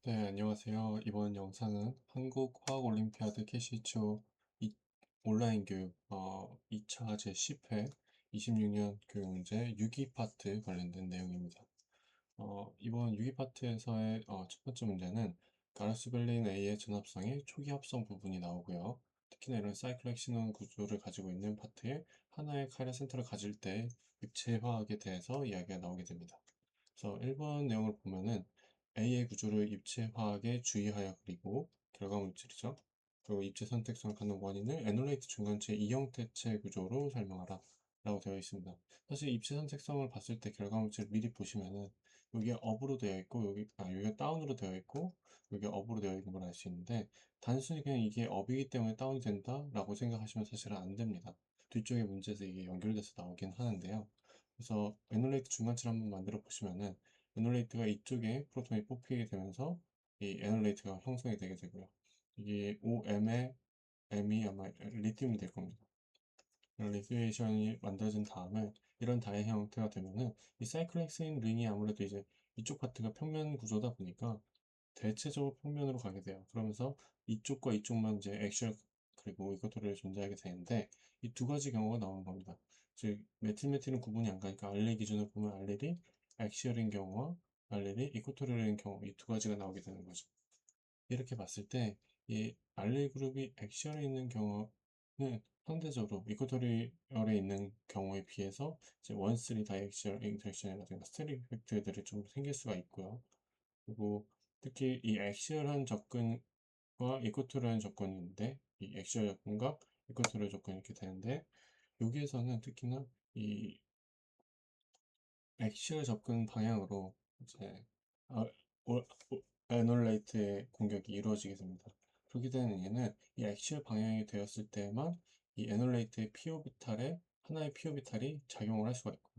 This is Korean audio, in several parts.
네, 안녕하세요. 이번 영상은 한국화학올림피아드 캐시초 온라인 교육 2차 제10회 26년 교육 문제 6위 파트 관련된 내용입니다. 이번 6위 파트에서의 첫 번째 문제는 가르스벨린 A의 전합성의 초기 합성 부분이 나오고요. 특히나 이런 사이클렉 신혼 구조를 가지고 있는 파트에 하나의 카이라 센터를 가질 때 입체 화학에 대해서 이야기가 나오게 됩니다. 그래서 1번 내용을 보면은 A의 구조를 입체 화학에 주의하여 그리고 결과 물질이죠. 그리고 입체 선택성을 갖는 원인을 에놀레이트 중간체 이형태체 구조로 설명하라 라고 되어 있습니다. 사실 입체 선택성을 봤을 때 결과 물질을 미리 보시면은 여기가 업으로 되어 있고 여기가 다운으로 되어 있고 여기가 업으로 되어 있는 걸 알 수 있는데 단순히 그냥 이게 업이기 때문에 다운이 된다라고 생각하시면 사실은 안 됩니다. 뒤쪽의 문제에서 이게 연결돼서 나오긴 하는데요. 그래서 에놀레이트 중간체를 한번 만들어 보시면은 에놀레이트가 이쪽에 프로톤이 뽑히게 되면서 이 에놀레이트가 형성이 되게 되고요. 이게 OM의 M이 아마 리튬이 될 겁니다. 이런 리큐에이션이 만들어진 다음에 이런 다의 형태가 되면은 이 사이클렉스인 링이 아무래도 이제 이쪽 파트가 평면 구조다 보니까 대체적으로 평면으로 가게 돼요. 그러면서 이쪽과 이쪽만 이제 액션 그리고 이것들을 존재하게 되는데 이 두 가지 경우가 나오는 겁니다. 즉 메틸메틸은 구분이 안 가니까 알릴 기준으로 보면 알릴이 액시얼인 경우와 알릴이 이코토리얼인 경우 이 두 가지가 나오게 되는 거죠. 이렇게 봤을 때 이 알릴 그룹이 액시얼에 있는 경우는 상대적으로 이코토리얼에 있는 경우에 비해서 이제 원쓰리 다이액시얼 인터랙션이라든가 스테릭 이펙트들이 좀 생길 수가 있고요. 그리고 특히 이 액시얼한 접근과 이코토리얼한 접근이 있는데 이 액시얼 접근과 이코토리얼 접근이 이렇게 되는데 여기에서는 특히나 이 액시얼 접근 방향으로 이제 어, 애널레이트의 공격이 이루어지게 됩니다. 그렇게 되는 이유는 이 액시얼 방향이 되었을 때만 이 애널레이트의 피오비탈에 하나의 피오비탈이 작용을 할 수가 있고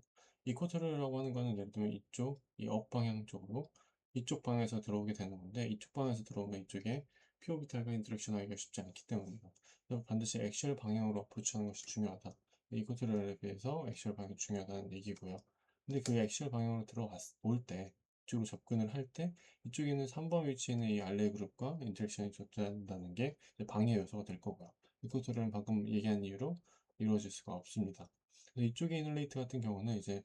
이코토리라고 하는 거는 예를 들면 이쪽 이 업 방향 쪽으로 이쪽 방에서 들어오게 되는 건데 이쪽 방에서 들어오면 이쪽에 피오비탈과 인터랙션 하기가 쉽지 않기 때문입니다. 그래서 반드시 액시얼 방향으로 어프로치하는 것이 중요하다. 이코토리에 비해서 액시얼 방향이 중요하다는 얘기고요. 근데 그 액시얼 방향으로 들어올 때, 이쪽으로 접근을 할 때, 이쪽에 있는 3번 위치에 있는 이 알레 그룹과 인터랙션이 존재한다는 게 이제 방해 요소가 될 거고요. 이코토리는 방금 얘기한 이유로 이루어질 수가 없습니다. 그래서 이쪽에 있는 레이트 같은 경우는 이제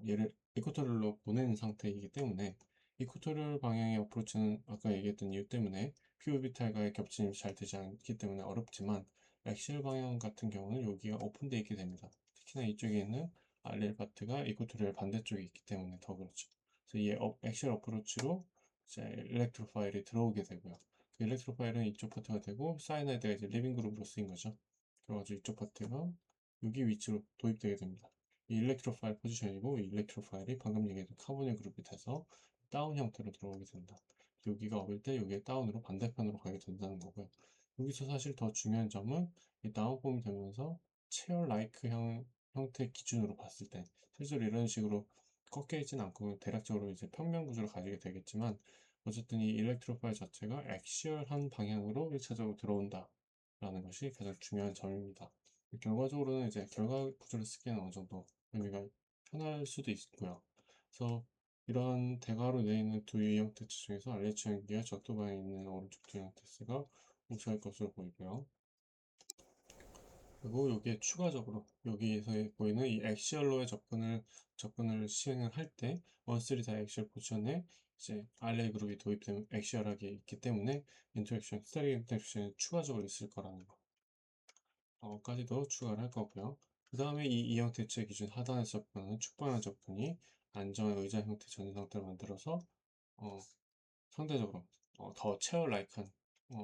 얘를 이코토리로 보내는 상태이기 때문에 이코토리얼 방향의 어프로치는 아까 얘기했던 이유 때문에 피오비탈과의 겹침이 잘 되지 않기 때문에 어렵지만 액시얼 방향 같은 경우는 여기가 오픈되어 있게 됩니다. 특히나 이쪽에 있는 알릴 파트가 이코토리얼 반대쪽에 있기 때문에 더 그렇죠. 그래서 이 액션 어프로치로 이제 일렉트로 파일이 들어오게 되고요. 그 일렉트로 파일은 이쪽 파트가 되고 사이나이드가 이제 리빙 그룹으로 쓰인 거죠. 그래가지고 이쪽 파트가 여기 위치로 도입되게 됩니다. 이 일렉트로 파일 포지션이고 이 일렉트로 파일이 방금 얘기했던 카보닐 그룹이 돼서 다운 형태로 들어오게 된다. 여기가 업일 때 여기에 다운으로 반대편으로 가게 된다는 거고요. 여기서 사실 더 중요한 점은 이 다운폼이 되면서 체어 라이크 형태 기준으로 봤을 때 실제로 이런 식으로 꺾여 있지는 않고 대략적으로 이제 평면 구조를 가지게 되겠지만 어쨌든 이 일렉트로 파일 자체가 액시얼한 방향으로 1차적으로 들어온다 라는 것이 가장 중요한 점입니다. 결과적으로는 이제 결과 구조를 쓰기에는 어느 정도 의미가 편할 수도 있고요. 그래서 이러한 대괄호 내에 있는 두 유형 테스트 중에서 알레츠 연기와 적도 방에 있는 오른쪽 두 유형 테스트가 우수할 것으로 보이고요. 그리고 여기에 추가적으로 여기에서 보이는 이 액시얼로의 접근을 시행을 할 때 원쓰리 다이액시얼 포션에 이제 알레이 그룹이 도입되면 액시얼하게 있기 때문에 인터랙션, 스테릭 인터랙션이 추가적으로 있을 거라는 거까지도 추가를 할 거고요. 그 다음에 이 이형 대체 기준 하단에서 접근하는 축방한 접근이 안정한 의자 형태 전진 상태를 만들어서 어, 상대적으로 더 체어 라이크한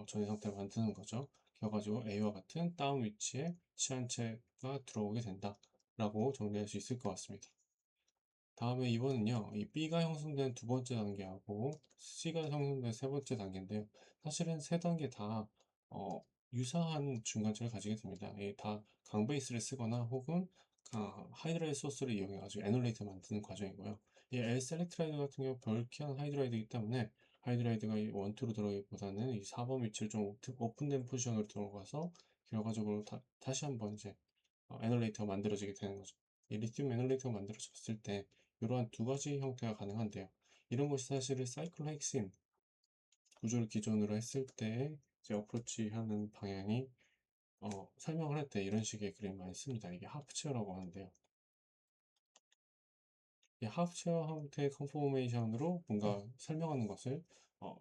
전이 상태를 만드는 거죠. 그래가지고 A와 같은 다운 위치에 치한체가 들어오게 된다 라고 정리할 수 있을 것 같습니다. 다음에 이번은요, 이 B가 형성된 두 번째 단계하고 C가 형성된 세 번째 단계인데요. 사실은 세 단계 다 유사한 중간체를 가지게 됩니다. 다 강베이스를 쓰거나 혹은 하이드라이드 소스를 이용해가지고 애놀레이터 만드는 과정이고요. 이 L-셀렉트라이드 같은 경우 별키한 하이드라이드이기 때문에 하이드라이드가 이 원투로 들어가기보다는 이 4번 위치를 좀 오픈된 포지션으로 들어가서 결과적으로 다시 한번 이제 애널레이터가 만들어지게 되는 거죠. 이 리튬 애널레이터가 만들어졌을 때 이러한 두 가지 형태가 가능한데요. 이런 것이 사실은 사이클로헥신 구조를 기준으로 했을 때 이제 어프로치 하는 방향이 설명을 할 때 이런 식의 그림 많이 씁니다. 이게 하프체어라고 하는데요. 이 하프체어 형태의 컨포메이션으로 뭔가 설명하는 것을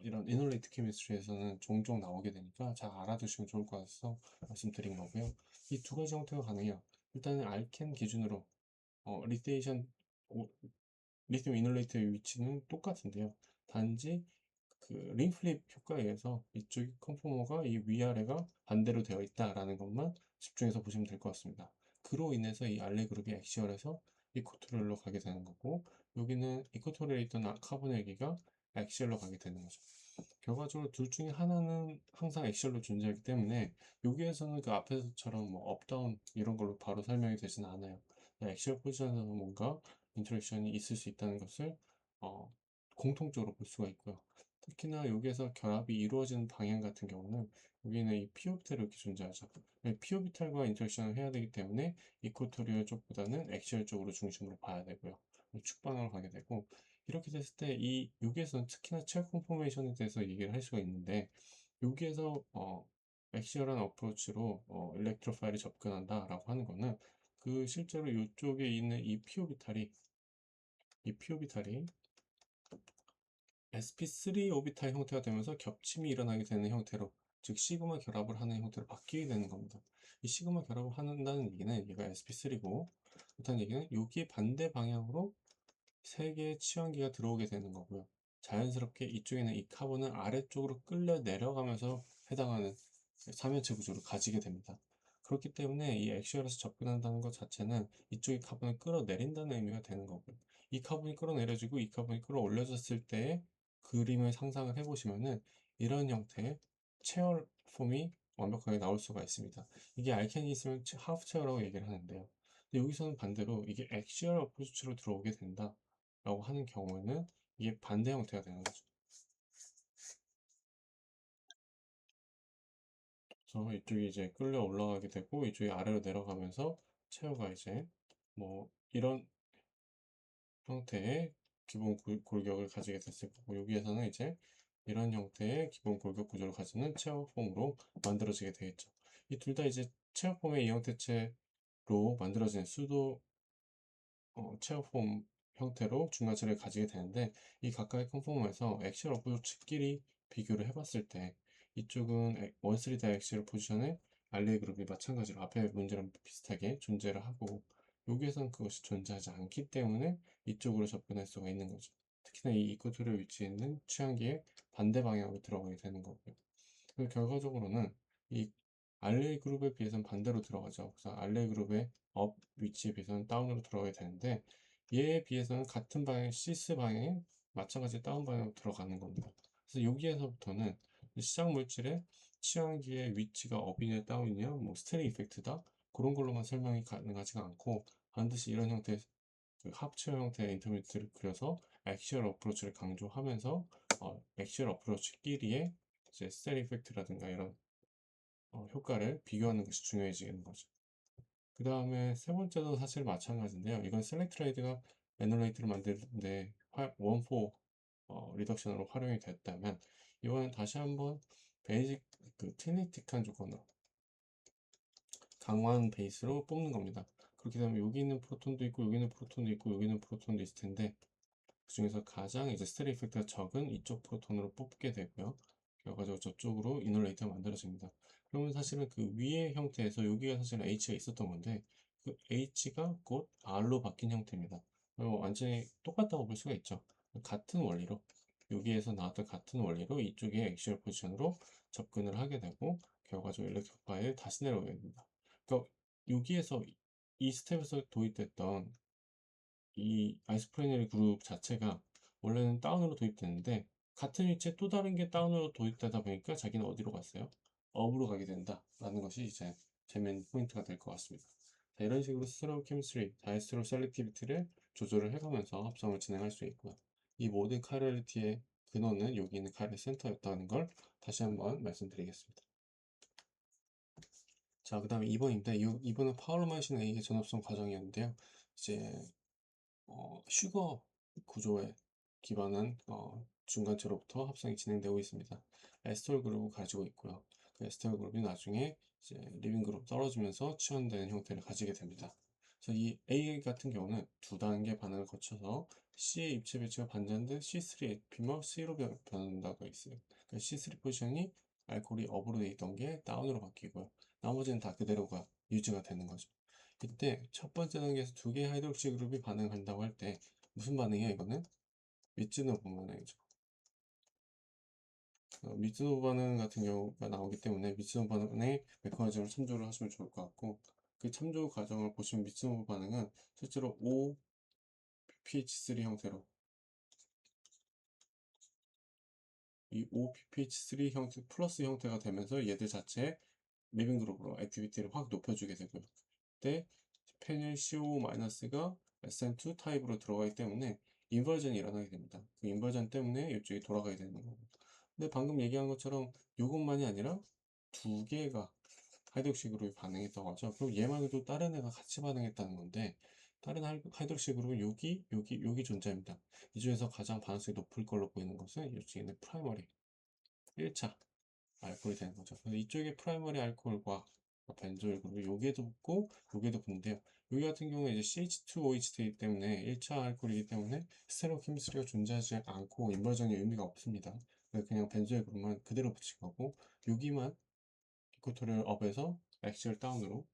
이런 이놀레이트 케미스트리에서는 종종 나오게 되니까 잘 알아두시면 좋을 것 같아서 말씀드린 거고요. 이 두 가지 형태가 가능해요. 일단은 알켄 기준으로 리테이션 리튬 이놀레이트의 위치는 똑같은데요. 단지 그 링플립 효과에 의해서 이쪽 컨포머가 이 위아래가 반대로 되어 있다라는 것만 집중해서 보시면 될 것 같습니다. 그로 인해서 이 알레 그룹이 액시얼에서 이코토리얼로 가게 되는 거고, 여기는 이코토리얼에 있던 카보네기가 액시얼로 가게 되는 거죠. 결과적으로 둘 중에 하나는 항상 액시얼로 존재하기 때문에 여기에서는 그 앞에서처럼 뭐 업다운 이런 걸로 바로 설명이 되지는 않아요. 액시얼 포지션에서 뭔가 인터랙션이 있을 수 있다는 것을 어, 공통적으로 볼 수가 있고요. 특히나 여기에서 결합이 이루어지는 방향 같은 경우는 여기는 이 피오비탈이 이렇게 존재하죠. 피오비탈과 인터랙션을 해야 되기 때문에 이코토리얼 쪽보다는 엑시얼 쪽으로 중심으로 봐야 되고요. 축방으로 가게 되고, 이렇게 됐을 때 이 여기에서는 특히나 체어 컨포메이션에 대해서 얘기를 할 수가 있는데, 여기에서 엑시얼한 어프로치로 일렉트로파일이 접근한다라고 하는 거는 그 실제로 이쪽에 있는 이 피오비탈이 sp3 오비탈 형태가 되면서 겹침이 일어나게 되는 형태로, 즉 시그마 결합을 하는 형태로 바뀌게 되는 겁니다. 이 시그마 결합을 한다는 얘기는 얘가 sp3고, 그렇다는 얘기는 여기에 반대 방향으로 세 개의 치환기가 들어오게 되는 거고요. 자연스럽게 이쪽에는 이 카본은 아래쪽으로 끌려 내려가면서 해당하는 3연체 구조를 가지게 됩니다. 그렇기 때문에 이 액시얼에서 접근한다는 것 자체는 이쪽의 카본을 끌어내린다는 의미가 되는 거고요. 이 카본이 끌어내려지고 이 카본이 끌어올려졌을 때의 그림을 상상을 해보시면은 이런 형태의 체어 폼이 완벽하게 나올 수가 있습니다. 이게 알켄이 있으면 하프 체어라고 얘기를 하는데요. 근데 여기서는 반대로 이게 액시얼 어프로치로 들어오게 된다 라고 하는 경우에는 이게 반대 형태가 되는 거죠. 그래서 이쪽이 이제 끌려 올라가게 되고 이쪽이 아래로 내려가면서 체어가 이제 뭐 이런 형태의 기본 골격을 가지게 됐을 거고, 여기에서는 이제 이런 형태의 기본 골격 구조를 가지는 체어 폼으로 만들어지게 되겠죠. 이 둘 다 이제 체어 폼의 이 형태체로 만들어진 수도 체어폼 형태로 중간체를 가지게 되는데, 이 각각의 컨포머에서 엑시얼 어프로치끼리 비교를 해봤을 때 이쪽은 원스리 다이엑시얼 포지션의 알레 그룹이 마찬가지로 앞에 문제랑 비슷하게 존재를 하고, 여기에서는 그것이 존재하지 않기 때문에 이쪽으로 접근할 수가 있는 거죠. 특히나 이 이코토리에 위치해 있는 취향기의 반대 방향으로 들어가게 되는 거고요. 그 결과적으로는 이 알레이 그룹에 비해서는 반대로 들어가죠. 그래서 알레이 그룹의 업 위치에 비해서는 다운으로 들어가게 되는데, 얘에 비해서는 같은 방향 시스 방향에 마찬가지 다운 방향으로 들어가는 겁니다. 그래서 여기에서부터는 시작 물질의 취향기의 위치가 업이냐 다운이냐 뭐 스테리 이펙트다 그런 걸로만 설명이 가능하지가 않고, 반드시 이런 형태의 그 합체 형태의 인터미디를 그려서 액시얼 어프로치를 강조하면서 액시얼 어프로치끼리의 이제 스테리 이펙트라든가 이런 효과를 비교하는 것이 중요해지는 거죠. 그 다음에 세 번째도 사실 마찬가지인데요. 이건 셀렉트라이드가 에놀레이트를 만드는데 원포 리덕션으로 활용이 됐다면, 이번엔 다시 한번 베이직 그 티네틱한 조건으로 강화한 베이스로 뽑는 겁니다. 그렇게 되면 여기 있는 프로톤도 있고 여기 있는 프로톤도 있고 여기 있는 프로톤도 있을 텐데, 그 중에서 가장 이제 스테리 이펙트가 적은 이쪽 프로톤으로 뽑게 되고요. 결과적으로 저쪽으로 이놀레이터가 만들어집니다. 그러면 사실은 그 위의 형태에서 여기가 사실 H가 있었던 건데, 그 H가 곧 R로 바뀐 형태입니다. 완전히 똑같다고 볼 수가 있죠. 같은 원리로, 여기에서 나왔던 같은 원리로 이쪽에 액시얼 포지션으로 접근을 하게 되고, 결과적으로 일렉트로 파일을 다시 내려오게 됩니다. 그러니까 여기에서 이 스텝에서 도입됐던 이 아이소프라이넬 그룹 자체가 원래는 다운으로 도입됐는데, 같은 위치에 또 다른 게 다운으로 도입되다 보니까 자기는 어디로 갔어요? 업으로 가게 된다 라는 것이 이제 재밌는 포인트가 될 것 같습니다. 자, 이런 식으로 스테레오 케미스트리, 다이스테레오 셀렉티비티를 조절을 해가면서 합성을 진행할 수 있고요. 이 모든 카이럴리티의 근원은 여기 있는 카이럴 센터였다는 걸 다시 한번 말씀드리겠습니다. 자, 그 다음에 2번인데, 2번은 파울마이신 A의 전업성 과정이었는데요. 이제 슈거 구조의 기반한 중간체로부터 합성이 진행되고 있습니다. 에스톨 그룹을 가지고 있고요. 그 에스톨 그룹이 나중에 이제 리빙 그룹 떨어지면서 치환되는 형태를 가지게 됩니다. 그래서 이 A 같은 경우는 두 단계 반응을 거쳐서 C의 입체 배치가 반전된 C3 에피머 C로 변한다고 있어요. 그러니까 C3 포지션이 알코올이 업으로 돼 있던 게 다운으로 바뀌고요. 나머지는 다 그대로가 유지가 되는 거죠. 이때 첫 번째 단계에서 두 개의 하이드록시 그룹이 반응한다고 할 때 무슨 반응이야 이거는? 미츠노 반응이죠. 미츠노 반응 같은 경우가 나오기 때문에 미츠노 반응의 메커니즘을 참조를 하시면 좋을 것 같고 그 참조 과정을 보시면 미츠노 반응은 실제로 OPH3 형태로 이 OPH3 형태 플러스 형태가 되면서 얘들 자체 리빙 그룹으로 액티비티를 확 높여주게 되고요. 그때 페닐 CO-가 SN2 타입으로 들어가기 때문에 인버전이 일어나게 됩니다. 그 인버전 때문에 이쪽이 돌아가게 되는 거고. 근데 방금 얘기한 것처럼 이것만이 아니라 두 개가 하이드록시 그룹이 반응했다고 하죠. 그리고 얘 말고도 다른 애가 같이 반응했다는 건데 다른 하이드록시 그룹은 여기 존재합니다. 이 중에서 가장 반응성이 높을 걸로 보이는 것은 이쪽에 있는 프라이머리 1차 알코올이 되는 거죠. 그래서 이쪽에 프라이머리 알코올과 벤조일 그룹이 여기에도 붙고 여기에도 붙는데요. 여기 같은 경우에 이제 CH2OH 되기 때문에 1차 알코올이기 때문에 스테레오 케미스트리가 존재하지 않고 인버전이 의미가 없습니다. 그래서 그냥 벤조일 그룹만 그대로 붙인 거고 여기만 이코토를 업에서 액시얼 다운으로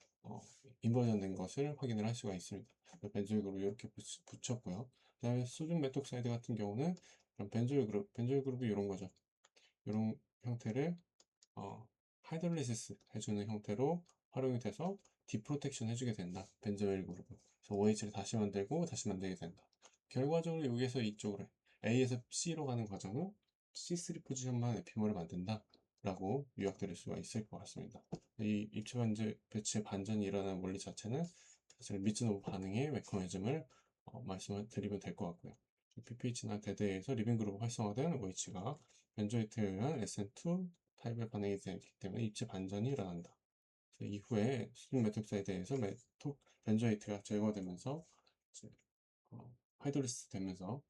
인버전 된 것을 확인을 할 수가 있습니다. 벤조일 그룹 이렇게 붙였고요. 그 다음에 소듐 메톡사이드 같은 경우는 벤조일 그룹이 이런 거죠. 이런 형태를 하이드롤리시스 해주는 형태로 활용이 돼서 디프로텍션 해주게 된다. 벤zo일 그룹은. 그래서 OH를 다시 만들고 다시 만들게 된다. 결과적으로 여기에서 이쪽으로 A에서 C로 가는 과정은 C3 포지션만 에피머를 만든다. 라고 요약드릴 수가 있을 것 같습니다. 이 입체 반전, 배치의 반전이 일어나는 원리 자체는 사실 미즈노브 반응의 메커니즘을 말씀을 드리면 될 것 같고요. PPH나 데드에서 리빙 그룹 활성화된 OH가 벤조이트에 의한 SN2 타입의 반응이 되기 때문에 입체 반전이 일어난다. 이후에 수중 메톡사에 대해서 벤조이트가 제거되면서 이제, 하이드리스 되면서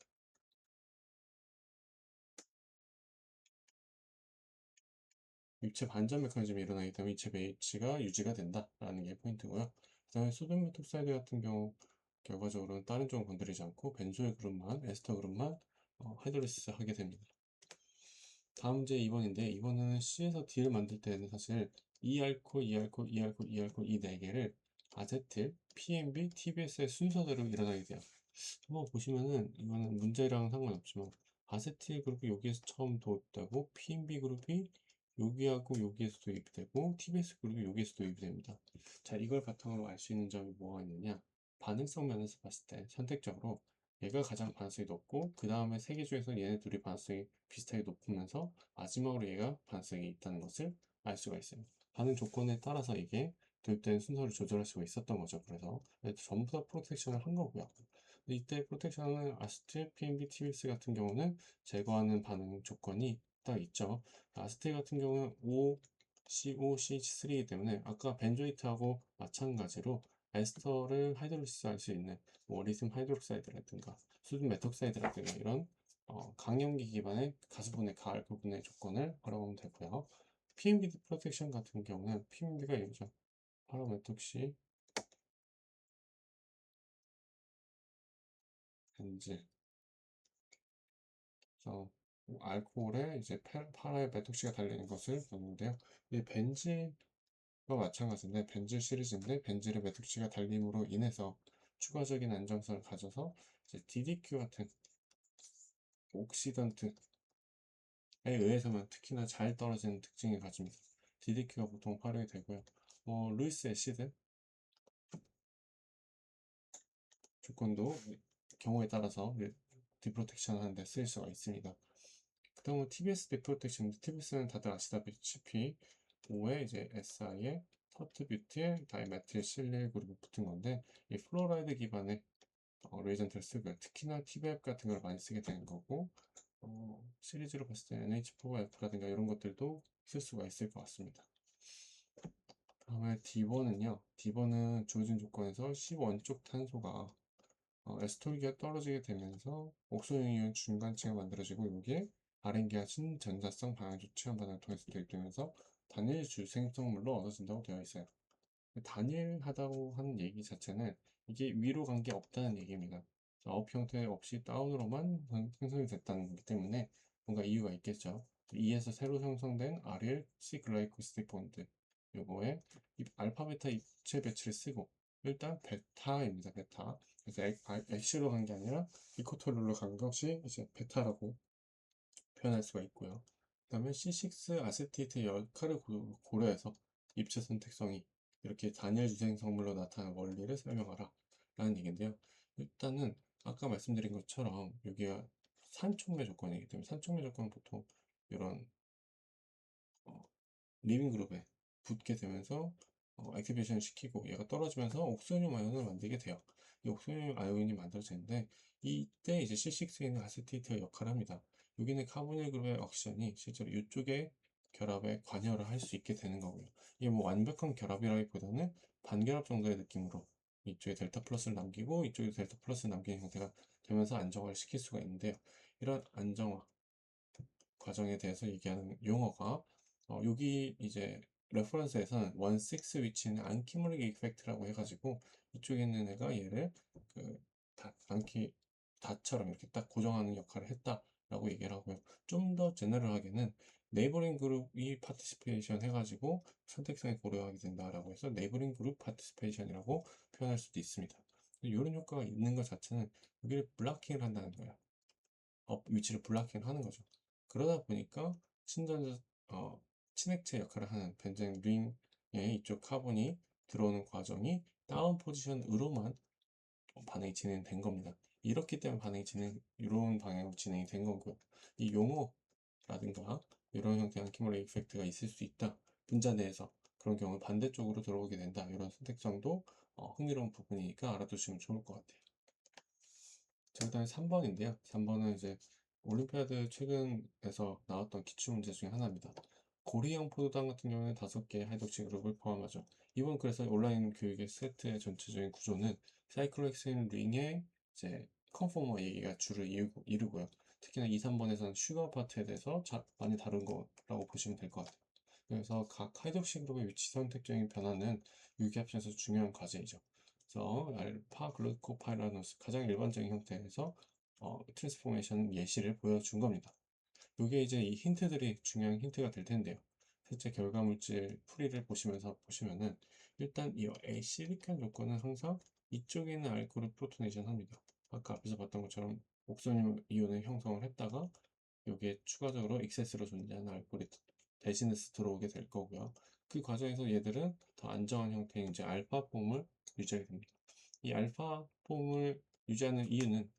입체 반전 메커니즘이 일어나기 때문에 입체 배치가 유지가 된다라는 게 포인트고요. 그다음에 소듐 메톡사이드 같은 경우 결과적으로는 다른 쪽은 건드리지 않고 벤조일 그룹만 에스터 그룹만 하이드리스 하게 됩니다. 다음 문제 2번인데 이번에는 C에서 D를 만들 때는 사실 E알콜, E알콜, E알콜, E알콜 이 네 개를 아제틸, PMB, TBS의 순서대로 일어나게 돼요. 한번 보시면은 이거는 문제랑 상관없지만 아세틸 그룹이 여기에서 처음 도입되고 PMB 그룹이 여기하고 여기에서 도입되고 TBS 그룹이 여기에서 도입이 됩니다. 자, 이걸 바탕으로 알 수 있는 점이 뭐가 있느냐? 반응성 면에서 봤을 때 선택적으로 얘가 가장 반응성이 높고 그 다음에 세 개 중에서 얘네 둘이 반응성이 비슷하게 높으면서 마지막으로 얘가 반응성이 있다는 것을 알 수가 있어요. 반응 조건에 따라서 이게 도입된 순서를 조절할 수가 있었던 거죠. 그래서 전부 다 프로텍션을 한 거고요. 이때 프로텍션은 아스틸, PMB, TBS 같은 경우는 제거하는 반응 조건이 딱 있죠. 아스틸 같은 경우는 OCOCH3이기 때문에 아까 벤조이트하고 마찬가지로 에스터를 하이드로시스 할 수 있는 리튬 하이드록사이드라든가 수분 메톡사이드라든가 이런 강염기 기반의 가수분해, 가알코분해 조건을 활용하면 되고요. PMB 프로텍션 같은 경우는 PMB가 이거죠. 파라메톡시 벤질 그래서 알코올에 이제 파라의 메톡시가 달리는 것을 보는데요. 이 벤질과 마찬가지인데 벤질 시리즈인데 벤질의 메톡시가 달림으로 인해서 추가적인 안정성을 가져서 이제 DDQ 같은 옥시던트에 의해서만 특히나 잘 떨어지는 특징을 가집니다. DDQ가 보통 활용이 되고요. 루이스 애시드 조건도 경우에 따라서 디프로텍션 하는데 쓰일 수가 있습니다. 그 다음은 TBS 디프로텍션, TBS는 다들 아시다시피 5에 이제 SI에 터트 뷰티에 다이메틸 실릴 그룹이 붙은 건데 이 플로라이드 기반의 레이전트를 쓰고요. 특히나 TBF 같은 걸 많이 쓰게 되는 거고 시리즈로 봤을 때 NH4F라든가 이런 것들도 쓸 수가 있을 것 같습니다. 다음에 D번은요. D번은 주어진 조건에서 10원쪽 탄소가 에스톨기가 떨어지게 되면서 옥소이온 중간체가 만들어지고 여기에 아렌기아 신전자성 방향 조치원 반응을 통해서 도입되면서 단일 주생성물로 얻어진다고 되어 있어요. 단일하다고 하는 얘기 자체는 이게 위로 간 게 없다는 얘기입니다. 업 형태 없이 다운으로만 생성이 됐다는 거기 때문에 뭔가 이유가 있겠죠. E에서 새로 형성된 RL C글라이코시드 본드 요거에 이 알파 베타 입체 배치를 쓰고 일단 베타입니다. 베타. 그래서 X로 간 게 아니라 이코토롤로 간 것이 이제 베타라고 표현할 수가 있고요. 그 다음에 C6 아세테이트의 역할을 고려해서 입체 선택성이 이렇게 단일 유생 성물로 나타나는 원리를 설명하라 라는 얘기인데요. 일단은 아까 말씀드린 것처럼 여기가 산촉매 조건이기 때문에 산촉매 조건은 보통 이런 어, 리빙 그룹에 붙게 되면서 액티베이션을 시키고 얘가 떨어지면서 옥소늄 아연을 만들게 돼요. 이 옥소늄 아연이 만들어지는데 이때 이제 C6는 아세테이트가 역할을 합니다. 여기는 카보닐 그룹의 억시전이 실제로 이쪽에 결합에 관여를 할 수 있게 되는 거고요. 이게 뭐 완벽한 결합이라기보다는 반결합 정도의 느낌으로 이쪽에 델타 플러스를 남기고 이쪽에 델타 플러스 남기는 형태가 되면서 안정화를 시킬 수가 있는데요. 이런 안정화 과정에 대해서 얘기하는 용어가 여기 이제 레퍼런스에서는 16 위치는 안키무릭 이펙트라고 해가지고 이쪽에 있는 애가 얘를 그 안키 닷처럼 이렇게 딱 고정하는 역할을 했다라고 얘기를 하고요. 좀 더 제너럴하게는 네이버링 그룹이 파티시페이션 해가지고 선택성에 고려하게 된다라고 해서 네이버링 그룹 파티시페이션이라고 표현할 수도 있습니다. 이런 효과가 있는 것 자체는 여기를 블락킹을 한다는 거예요. 위치를 블락킹 하는 거죠. 그러다 보니까 친전자, 친액체 역할을 하는 벤젠 링의 이쪽 카본이 들어오는 과정이 다운 포지션으로만 반응이 진행된 겁니다. 이렇기 때문에 이런 방향으로 진행이 된 거고요. 이 용어라든가 이런 형태의 안키몰레 이펙트가 있을 수 있다. 분자 내에서 그런 경우 반대쪽으로 들어오게 된다. 이런 선택성도 흥미로운 부분이니까 알아두시면 좋을 것 같아요. 자, 그다음에 3번인데요. 3번은 이제 올림피아드 최근에서 나왔던 기출문제 중에 하나입니다. 고리형 포도당 같은 경우는 5개의 하이독시 그룹을 포함하죠. 이번 그래서 온라인 교육의 세트의 전체적인 구조는 사이클로엑스인 링의 이제 컨포머 얘기가 주를 이루고요. 특히나 2, 3번에서는 슈거 파트에 대해서 많이 다룬 거라고 보시면 될 것 같아요. 그래서 각 하이독시 그룹의 위치 선택적인 변화는 유기합성에서 중요한 과제이죠. 그래서 알파 글루코파이라노스 가장 일반적인 형태에서 트랜스포메이션 예시를 보여준 겁니다. 이게 이제 이 힌트들이 중요한 힌트가 될 텐데요. 실제 결과물질 풀이를 보시면은 일단 이 애시리칸 조건은 항상 이쪽에 있는 알코올을 프로토네이션 합니다. 아까 앞에서 봤던 것처럼 옥소늄 이온을 형성을 했다가 여기에 추가적으로 익세스로 존재하는 알코올이 대신해서 들어오게 될 거고요. 그 과정에서 얘들은 더 안정한 형태의 이제 알파 폼을 유지하게 됩니다. 이 알파 폼을 유지하는 이유는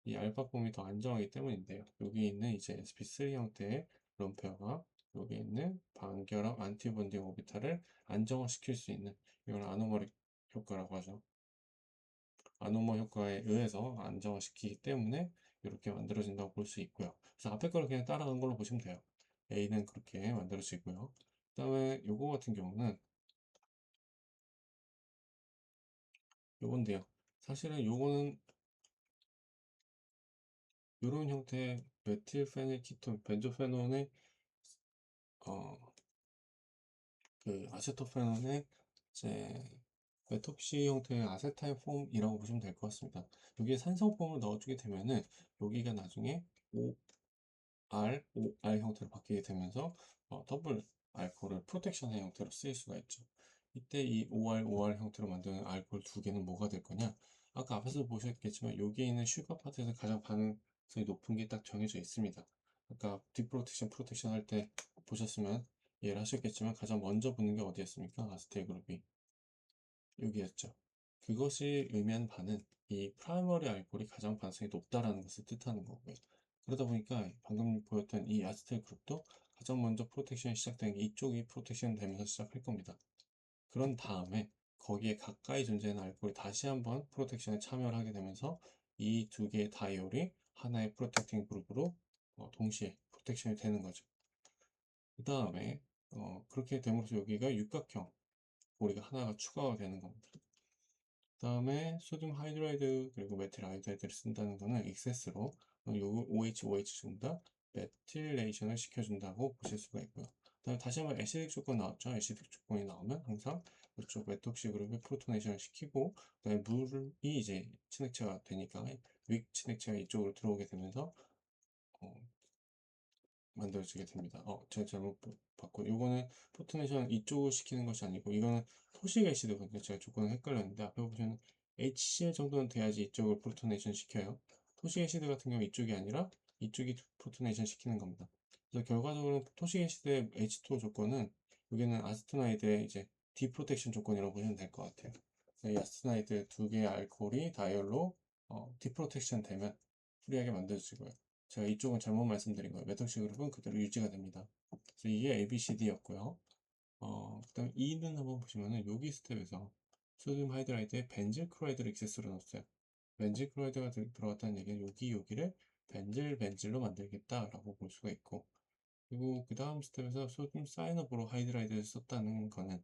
이 알파 폼이 더 안정하기 때문인데요. 여기 있는 이제 sp3 형태의 롬페어가 여기 있는 반결합 안티본딩 오비탈을 안정화시킬 수 있는 이걸 아노멀 효과라고 하죠. 아노멀 효과에 의해서 안정화시키기 때문에 이렇게 만들어진다고 볼 수 있고요. 그래서 앞에 거를 그냥 따라간 걸로 보시면 돼요. A는 그렇게 만들어지고요. 그 다음에 요거 같은 경우는 요건데요. 사실은 요거는 이런 형태의 메틸페닐키톤, 벤조페논의 어, 그 아세토페논의 이제 메톡시 형태의 아세타일 폼이라고 보시면 될 것 같습니다. 여기에 산성폼을 넣어주게 되면은 여기가 나중에 OR 형태로 바뀌게 되면서 더블 알코올을 프로텍션의 형태로 쓰일 수가 있죠. 이때 이 OR 형태로 만드는 알코올 두 개는 뭐가 될 거냐? 아까 앞에서 보셨겠지만 여기에 있는 슈가 파트에서 가장 반응성이 높은 게 딱 정해져 있습니다. 아까 프로텍션 할 때 보셨으면 이해를 하셨겠지만 가장 먼저 붙는 게 어디였습니까? 아스테이 그룹이 여기였죠. 그것이 의미하는 바는 이 프라이머리 알코올이 가장 반응성이 높다라는 것을 뜻하는 거고요. 그러다 보니까 방금 보였던 이 아스텔 그룹도 가장 먼저 프로텍션이 시작된 게 이쪽이 프로텍션 되면서 시작할 겁니다. 그런 다음에 거기에 가까이 존재하는 알코올이 다시 한번 프로텍션에 참여를 하게 되면서 이 두 개의 다이올이 하나의 프로텍팅 그룹으로 동시에 프로텍션이 되는 거죠. 그 다음에 그렇게 됨으로써 여기가 육각형 고리가 하나가 추가가 되는 겁니다. 그다음에 소듐 하이드라이드 그리고 메틸 하이드라이드를 쓴다는 거는 액세스로 요 OH 전부 다 메틸레이션을 시켜준다고 보실 수가 있고요. 그다음에 다시 한번 애시딕 조건 나왔죠. 애시딕 조건이 나오면 항상 이쪽 메톡시 그룹에 프로토네이션을 시키고 그다음에 물이 이제 친액체가 되니까 윅 친액체가 이쪽으로 들어오게 되면서 어, 만들어지게 됩니다. 제가 잘못 봤고, 이거는 포토네이션 이쪽을 시키는 것이 아니고, 이거는 토식 애시드거든요. 제가 조건을 헷갈렸는데, 앞에 보시면 HCl 정도는 돼야지 이쪽을 포토네이션 시켜요. 토식 애시드 같은 경우 이쪽이 아니라 이쪽이 포토네이션 시키는 겁니다. 그래서 결과적으로 토식 애시드의 H2O 조건은, 여기는 아스테나이드의 이제 디프로텍션 조건이라고 보시면 될 것 같아요. 이 아스테나이드 두 개의 알코올이 다이얼로 디프로텍션 되면 프리하게 만들어지고요. 제가 이쪽은 잘못 말씀드린 거예요. 메톡시 그룹은 그대로 유지가 됩니다. 그래서 이게 ABCD였고요. 그다음 E는 한번 보시면은 여기 스텝에서 소듐 하이드라이드에 벤질 클로라이드를 액세스로 넣었어요. 벤질 클로라이드가 들어갔다는 얘기는 여기를 벤질로 만들겠다라고 볼 수가 있고, 그리고 그 다음 스텝에서 소듐 사이너브로 하이드라이드를 썼다는 거는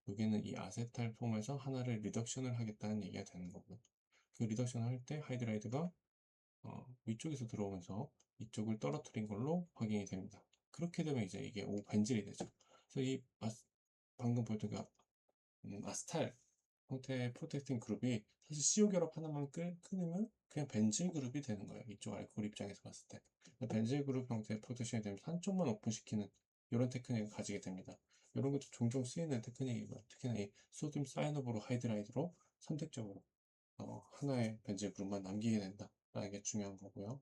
여기는 이 아세탈 폼에서 하나를 리덕션을 하겠다는 얘기가 되는 거고요. 그 리덕션을 할 때 하이드라이드가 위쪽에서 들어오면서 이쪽을 떨어뜨린 걸로 확인이 됩니다. 그렇게 되면 이제 이게 벤질이 되죠. 그래서 방금 보였던 그 아스탈 형태의 프로텍팅 그룹이 사실 CO 결합 하나만 끊으면 그냥 벤질 그룹이 되는 거예요. 이쪽 알코올 입장에서 봤을 때. 벤질 그룹 형태의 프로텍션이 되면 한쪽만 오픈시키는 이런 테크닉을 가지게 됩니다. 이런 것도 종종 쓰이는 테크닉이고요. 특히나 이 소듐 사이노브로 하이드라이드로 선택적으로 하나의 벤질 그룹만 남기게 된다라는 게 중요한 거고요.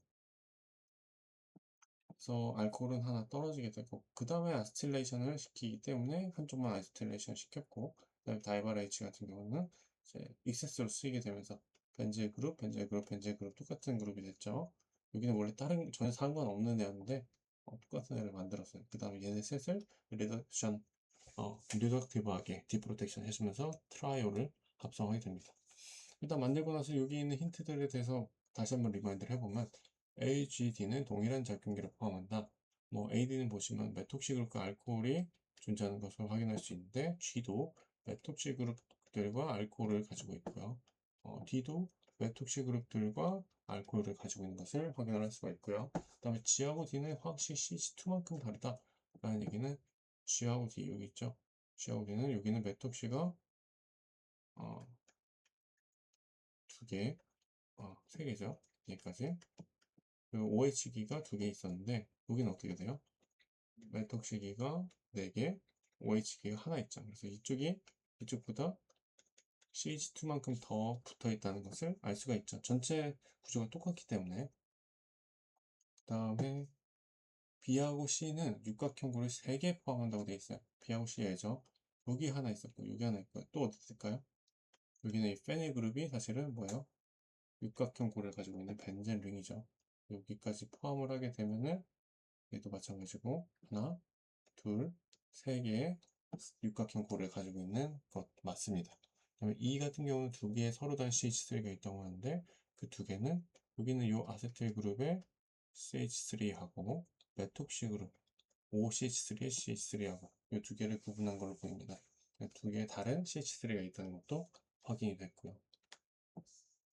그래서 알코올은 하나 떨어지게 되고 그 다음에 아스틸레이션을 시키기 때문에 한쪽만 아스틸레이션 시켰고 그다음에 다이발 H 같은 경우는 이제 익세스로 쓰이게 되면서 벤질 그룹, 벤질 그룹, 벤질 그룹 똑같은 그룹이 됐죠. 여기는 원래 다른 전혀 상관없는 애였는데 똑같은 애를 만들었어요. 그 다음에 얘네 셋을 리덕션, 리덕티브하게 디프로텍션 해주면서 트라이올을 합성하게 됩니다. 일단 만들고 나서 여기 있는 힌트들에 대해서 다시 한번 리마인드를 해보면 AGD는 동일한 작용기를 포함한다. 뭐 AD는 보시면 메톡시 그룹과 알코올이 존재하는 것을 확인할 수 있는데 G도 메톡시 그룹들과 알코올을 가지고 있고요. D도 메톡시 그룹들과 알코올을 가지고 있는 것을 확인할 수가 있고요. 그 다음에 G하고 D는 확실히 CH2만큼 다르다 라는 얘기는 G하고 D 여기 있죠. G하고 D는 여기는 메톡시가 어, 두 개, 세 개죠. 여기까지. 그리고 OH기가 두 개 있었는데, 여기는 어떻게 돼요? 메톡시기가 네 개, OH기가 하나 있죠. 그래서 이쪽이 이쪽보다 CH2만큼 더 붙어 있다는 것을 알 수가 있죠. 전체 구조가 똑같기 때문에. 그 다음에 B하고 C는 육각형 고를 3개 포함한다고 되어 있어요. B하고 C에죠. 여기 하나 있었고, 여기 하나 있고, 또 어디 있을까요? 여기는 이 페닐 그룹이 사실은 뭐예요? 육각형 고를 가지고 있는 벤젠 링이죠. 여기까지 포함을 하게 되면은 얘도 마찬가지고 하나, 둘, 세 개의 육각형 고를 가지고 있는 것 맞습니다. 그다음에 E 같은 경우는 두 개의 서로 다른 CH3가 있다고 하는데 그 두 개는 여기는 이 아세틸 그룹의 CH3하고 메톡시 그룹 OCH3의 CH3하고 이 두 개를 구분한 걸로 보입니다. 두 개의 다른 CH3가 있다는 것도 확인이 됐고요.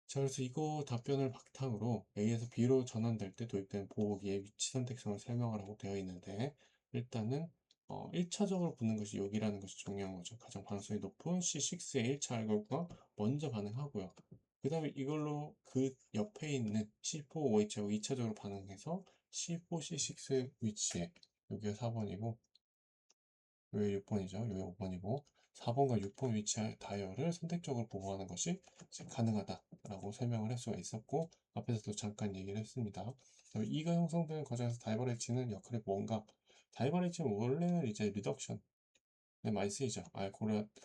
자, 그래서 이거 답변을 바탕으로 A에서 B로 전환될 때 도입된 보호기의 위치 선택성을 설명하라고 되어 있는데 일단은 1차적으로 붙는 것이 여기라는 것이 중요한 거죠. 가장 반응성이 높은 C6의 1차 알코올과 먼저 반응하고요. 그 다음에 이걸로 그 옆에 있는 C4OH하고 2차적으로 반응해서 C4C6 위치에 여기가 4번이고 여기 6번이죠. 여기 5번이고 4번과 6번 위치의 다이얼을 선택적으로 보호하는 것이 가능하다라고 설명을 할 수가 있었고 앞에서도 잠깐 얘기를 했습니다. 이가 형성되는 과정에서 다이발 H는 역할이 뭔가? 다이발 H는 원래는 이제 리덕션에 많이 쓰이죠.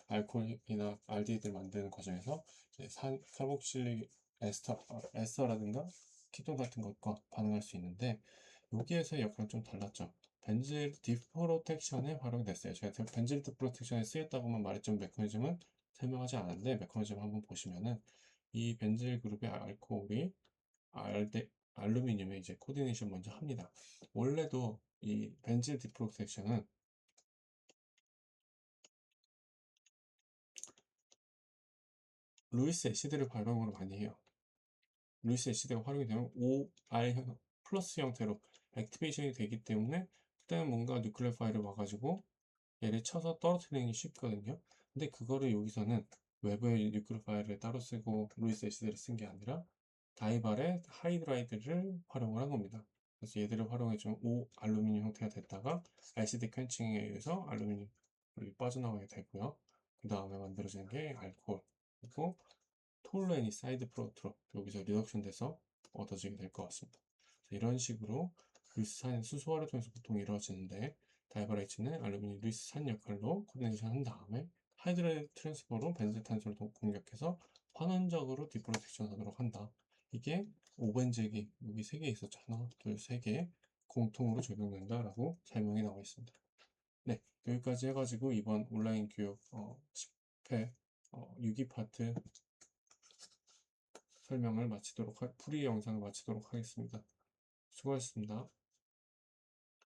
알코올이나 알데히드를 만드는 과정에서 이제 카복실릭 에스터라든가 키톤 같은 것과 반응할 수 있는데 여기에서의 역할은 좀 달랐죠. 벤질 디프로텍션에 활용됐어요. 제가 벤질 디프로텍션에 쓰였다고만 말했지만 메커니즘은 설명하지 않았는데 메커니즘 한번 보시면은 이 벤질 그룹의 알코올이 알루미늄에 이제 코디네이션 먼저 합니다. 원래도 이 벤질 디프로텍션은 루이스 애시드를 활용을 많이 해요. 루이스 애시드가 활용이 되면 OR 플러스 형태로 액티베이션이 되기 때문에 그때는 뭔가 뉴클레오 파일을 와가지고 얘를 쳐서 떨어뜨리는 게 쉽거든요. 근데 그거를 여기서는 외부의 뉴클레오 파일을 따로 쓰고 루이스 애시드를 쓴 게 아니라 다이발의 하이드라이드를 활용을 한 겁니다. 그래서 얘들을 활용해주면 오 알루미늄 형태가 됐다가 LCD 캔칭에 의해서 알루미늄이 빠져나가게 되고요. 그 다음에 만들어지는 게 알코올, 그리고 톨루엔이 사이드 프로트로 여기서 리덕션 돼서 얻어지게 될 것 같습니다. 이런 식으로 루이스산 수소화를 통해서 보통 이루어지는데, 다이바레이츠는 알루미늄 루이스산 역할로 콘덴세이션 한 다음에 하이드레 트랜스퍼로 벤젠탄소를 공격해서 환원적으로 디프로텍션 하도록 한다. 이게 오벤제기 여기 3개 있었죠. 하나, 둘, 3개 공통으로 적용된다라고 설명이 나와 있습니다. 네, 여기까지 해가지고 이번 온라인 교육 10회 6기 파트 설명을 마치도록 프리 영상을 마치도록 하겠습니다. 수고하셨습니다.